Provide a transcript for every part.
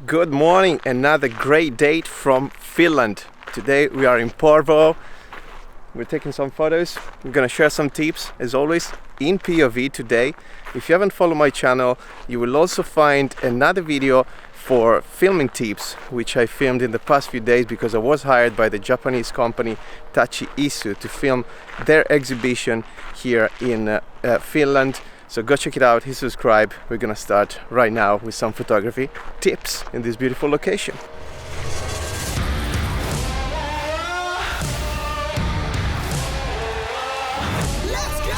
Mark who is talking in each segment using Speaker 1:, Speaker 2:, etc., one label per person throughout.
Speaker 1: Good morning, another great day from Finland. Today we are in Porvoo. We're taking some photos. We're gonna share some tips as always in POV today. If you haven't followed my channel, you will also find another video for filming tips which I filmed in the past few days because I was hired by the Japanese company Tachi Isu to film their exhibition here in Finland. So go check it out, hit subscribe. We're gonna start right now with some photography tips in this beautiful location.
Speaker 2: Let's go!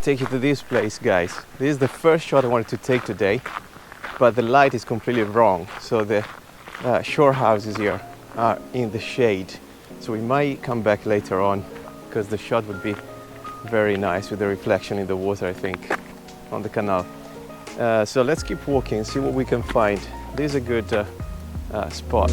Speaker 1: Take you to this place, guys. This is the first shot I wanted to take today, but the light is completely wrong. So the shore houses here are in the shade, so we might come back later on because the shot would be very nice with the reflection in the water, I think, on the canal. So let's keep walking and see what we can find. This is a good spot.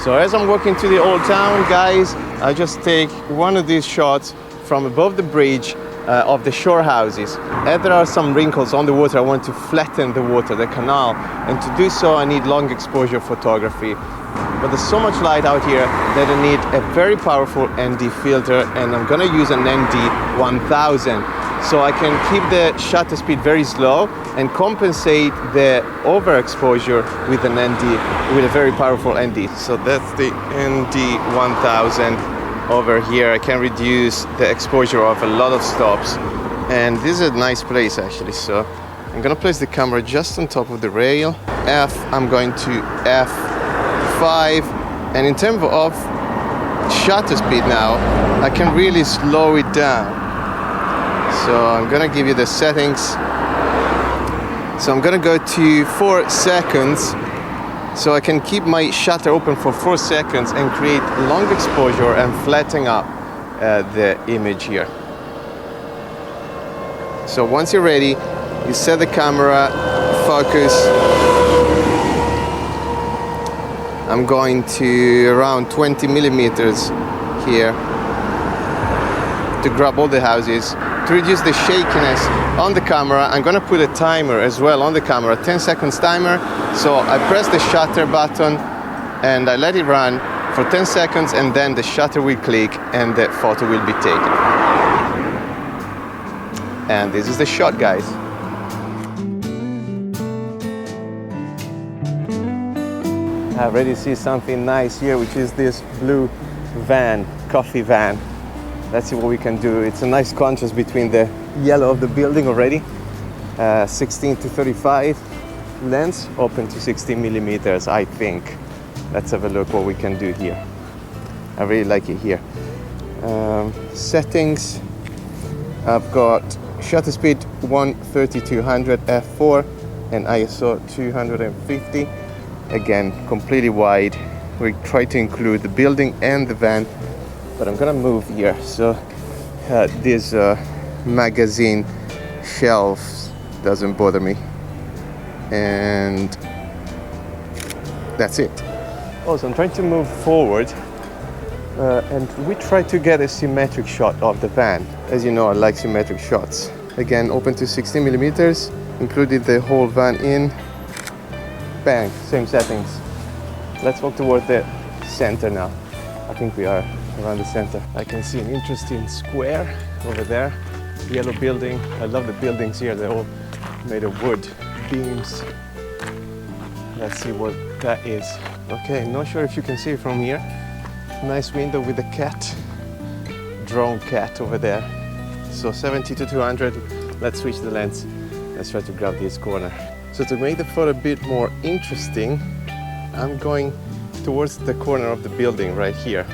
Speaker 1: So as I'm walking to the old town, guys, I just take one of these shots from above the bridge of the shore houses. As there are some wrinkles on the water, I want to flatten the water, the canal, and to do so I need long exposure photography. But there's so much light out here that I need a very powerful ND filter, and I'm gonna use an ND 1000. So I can keep the shutter speed very slow and compensate the overexposure with an ND, with a very powerful ND. So that's the ND 1000 over here. I can reduce the exposure of a lot of stops. And this is a nice place actually. So I'm gonna place the camera just on top of the rail. I'm going to F5. And in terms of shutter speed now, I can really slow it down. So I'm gonna give you the settings. So I'm gonna go to 4 seconds. So I can keep my shutter open for 4 seconds and create long exposure and flatten up the image here. So once you're ready, you set the camera, focus. I'm going to around 20 millimeters here to grab all the houses. To reduce the shakiness on the camera, I'm gonna put a timer as well on the camera, 10 seconds timer. So I press the shutter button and I let it run for 10 seconds, and then the shutter will click and the photo will be taken. And this is the shot, guys. I already see something nice here, which is this blue van, coffee van. Let's see what we can do. It's a nice contrast between the yellow of the building already. 16 to 35 lens, open to 16 millimeters, I think. Let's have a look what we can do here. I really like it here. Settings. I've got shutter speed 1:3200 f4 and ISO 250. Again, completely wide. We try to include the building and the van. But I'm gonna move here, so this magazine shelves doesn't bother me, and that's it. Also, I'm trying to move forward, and we try to get a symmetric shot of the van. As you know, I like symmetric shots. Again, open to 16 millimeters, included the whole van in. Bang, same settings. Let's walk toward the center now. I think we are around the center. I can see an interesting square over there. Yellow building. I love the buildings here. They're all made of wood beams. Let's see what that is. Okay, not sure if you can see it from here. Nice window with the cat. Drone cat over there. So 70 to 200. Let's switch the lens. Let's try to grab this corner. So to make the photo a bit more interesting, I'm going towards the corner of the building right here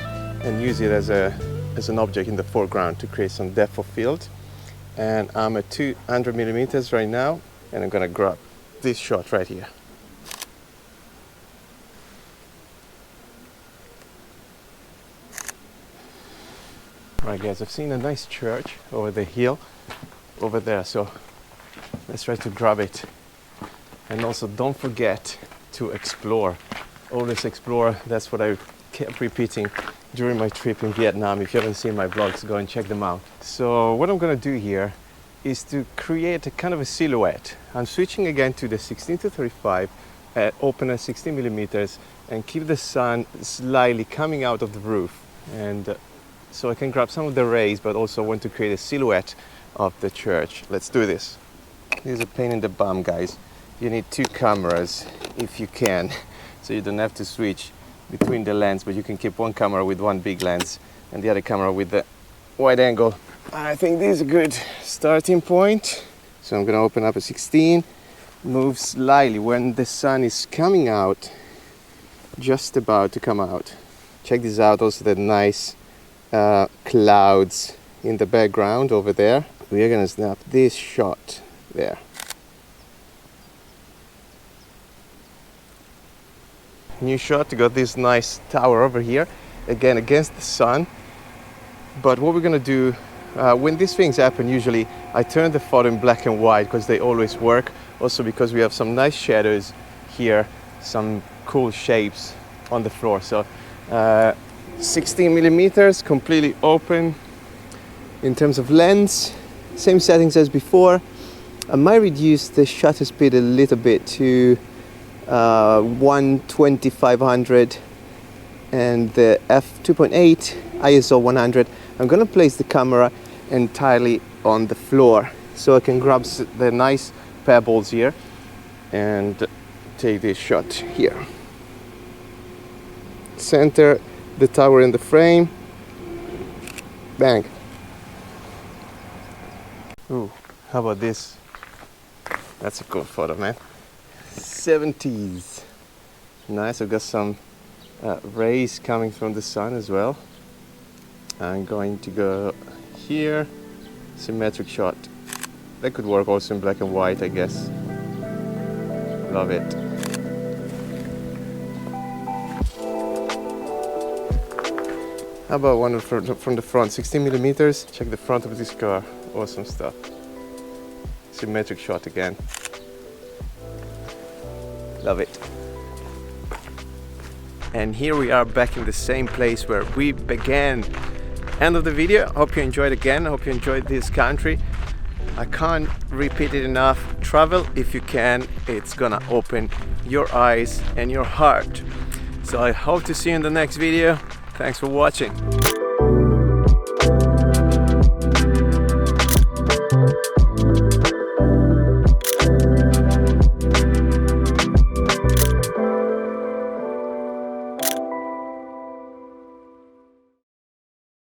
Speaker 1: and use it as an object in the foreground to create some depth of field. And I'm at 200 millimeters right now, and I'm gonna grab this shot right here. Right guys, I've seen a nice church over the hill over there, so let's try to grab it. And also don't forget to explore. Always explore. That's what I kept repeating during my trip in Vietnam. If you haven't seen my vlogs, go and check them out. So what I'm gonna do here is to create a kind of a silhouette. I'm switching again to the 16 to 35 at open at 16 millimeters and keep the sun slightly coming out of the roof, and so I can grab some of the rays, but also want to create a silhouette of the church. Let's do this. This is a pain in the bum, guys. You need two cameras if you can, so you don't have to switch between the lens, but you can keep one camera with one big lens and the other camera with the wide angle. I think this is a good starting point. So I'm gonna open up a 16, move slightly when the sun is coming out, just about to come out. Check this out, also the nice clouds in the background over there. We are gonna snap this shot there. New shot, got this nice tower over here, again against the sun. But what we're gonna do, when these things happen, usually I turn the photo in black and white because they always work. Also because we have some nice shadows here, some cool shapes on the floor. So 16 millimeters, completely open in terms of lens. Same settings as before. I might reduce the shutter speed a little bit to 1/2500 and the f2.8 ISO 100. I'm gonna place the camera entirely on the floor so I can grab the nice pebbles here and take this shot here. Center the tower in the frame. Bang. Ooh, how about this? That's a cool photo, man. 70s. Nice, I've got some rays coming from the sun as well. I'm going to go here. Symmetric shot. That could work also in black and white, I guess. Love it. How about one from the front, 16 millimeters? Check the front of this car. Awesome stuff. Symmetric shot again. Love it. And here we are back in the same place where we began. End of the video. Hope you enjoyed again. Hope you enjoyed this country. I can't repeat it enough. Travel if you can. It's gonna open your eyes and your heart. So I hope to see you in the next video. Thanks for watching.